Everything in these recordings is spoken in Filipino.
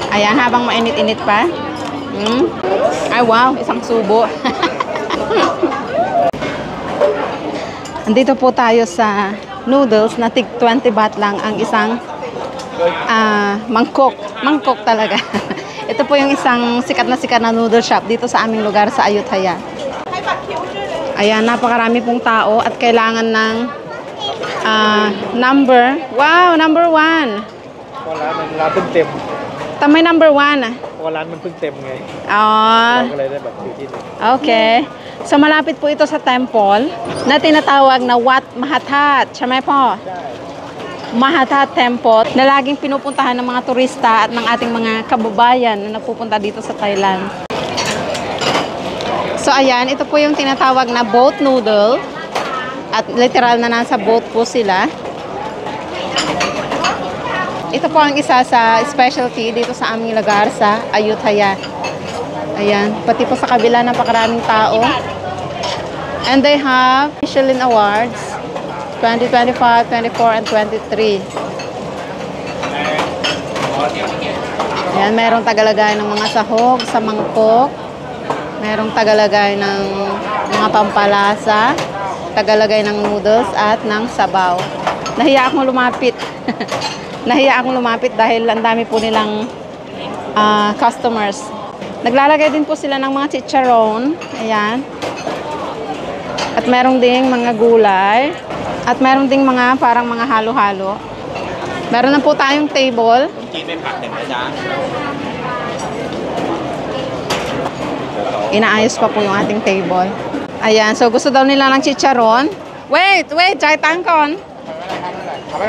Ayan, habang mainit-init pa. Ay, wow, isang subo. Andito po tayo sa noodles na tig 20 baht lang ang isang mangkok. Mangkok talaga. Ito po yung isang sikat na noodle shop dito sa aming lugar sa Ayutthaya. Ayan, napakarami pong tao at kailangan ng number. Wow, number 1.ร้านเพิ่งเต็ม Tamay number 1. เพราะว่าร้านมันเพิ่งเต็มไง อ๋อ เราก็เลยได้แบบอยู่ที่นี่ Okay. So malapit po ito sa temple na tinatawag na Wat Mahathat. Siya may po? Mahathat Temple na laging pinupuntahan ng mga turista at ng ating mga kababayan na nagpupunta dito sa Thailand. So ayan, ito po yung tinatawag na boat noodle. At literal na nasa boat po sila. Ito po ang isa sa specialty dito sa aming lugar sa Ayutthaya. Ayan, pati po sa kabila napakaraming tao. And they have Michelin Awards 2025, 24, and 23. Ayan, merong tagalagay ng mga sahog sa mangkok. Merong tagalagay ng mga pampalasa. Tagalagay ng noodles at ng sabaw. Nahiya akong lumapit. Nahiya akong lumapit dahil ang dami po nilang customers. Naglalagay din po sila ng mga chicharon. Ayan. At meron ding mga gulay. At meron ding mga parang mga halo-halo. Meron na po tayong table. Inaayos pa po yung ating table. Ayan. So gusto daw nila ng chicharon. Wait. Jai tangkon. 20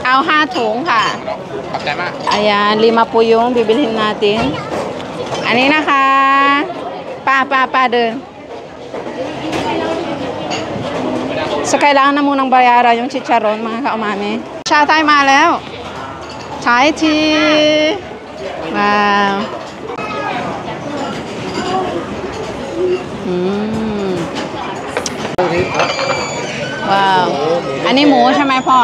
เอา5 ถุงค่ะ ขอบใจมาก Ayan, 5 po yung bibilhin natin. Anoนะคะpaเดิน So kailangan na munang bayaran yung chicharon mga kaumami. Cha tayo ma แล้ว Chai tea. Wow. Wow. อันนี้หมูใช่ไหมพ่อ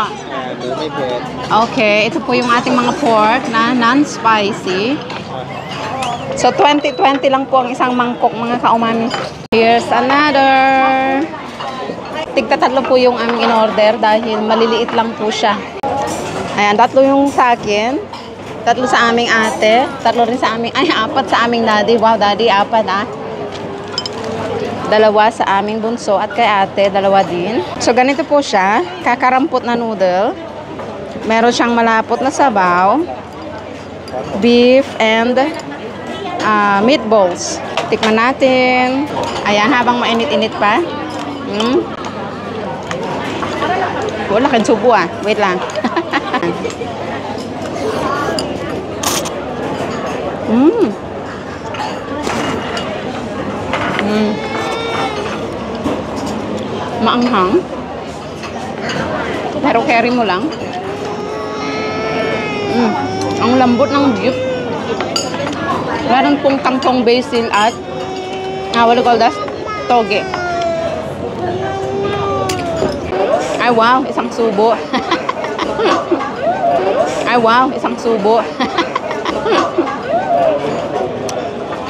หมูไม่เผ็ด Okay, ito po yung ating mga pork na non-spicy. So 20 lang po ang isang mangkok mga kaumami. Here's another. Tigta-tatlo po yung aming in-order dahil maliliit lang po siya. Ayan, 3 yung sa akin. 3 sa aming ate. 3 rin sa aming, 4 sa aming daddy. Wow, daddy, 4 ah. 2 sa aming bunso at kay ate, 2 din. So ganito po siya, kakarampot na noodle. Meron siyang malapot na sabaw, beef and meatballs. Tikman natin. Ayan, habang mainit-init pa. Wala kang subo ah. Wait lang. Maanghang. Pero carry mo lang. Ang lambot ng beef. Meron pong kangkong basil at what do you call that? Toge. Ay wow, isang subo. Ay wow, isang subo.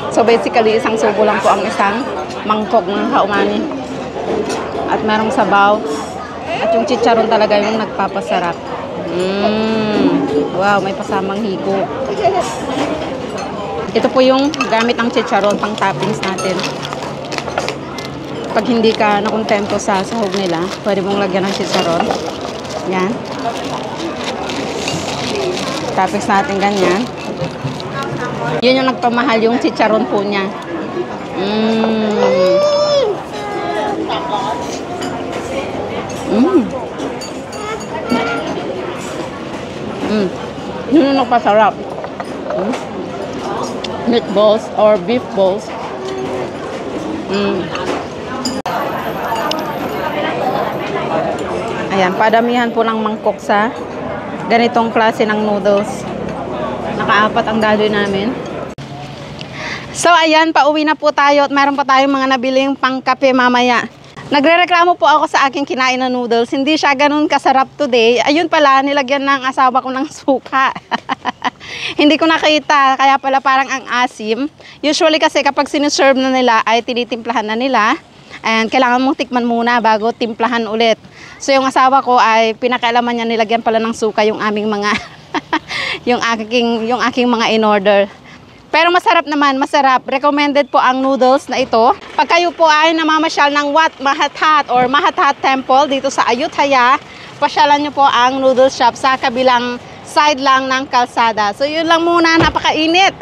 So basically, isang subo lang po ang isang mangkok mga kaumani. At merong sabaw. At yung chicharon talaga yung nagpapasarap. Wow, may pasamang hiko. Ito po yung gamit ng chicharon pang toppings natin. Pag hindi ka nakontento sa sahog nila, pwede mong lagyan ng chicharon. Yan. Toppings natin ganyan. Yun yung nagpamahal yung chicharon po niya. Yun yung nagpasarap. Meatballs or beef balls. Ayan, padamihan po ng mangkok sa ganitong klase ng noodles. Naka-4 ang gagawin namin. So ayan, pauwi na po tayo at meron pa tayong mga nabiling pangkape mamaya. Nagrereklamo po ako sa aking kinain na noodles. Hindi siya ganun kasarap today. Ayun pala, nilagyan ng asawa ko ng suka. Hindi ko nakita, kaya pala parang ang asim. Usually kasi kapag siniserve na nila ay tinitimplahan na nila. And kailangan mong tikman muna bago timplahan ulit. So yung asawa ko ay pinakailaman niya, nilagyan pala ng suka yung aming mga yung aking mga in-order. Pero masarap naman, masarap. Recommended po ang noodles na ito. Pag kayo po ay namamasyal ng Wat Mahathat or Mahathat Temple dito sa Ayutthaya, pasyalan nyo po ang noodle shop sa kabilang side lang ng kalsada. So yun lang muna, napakainit.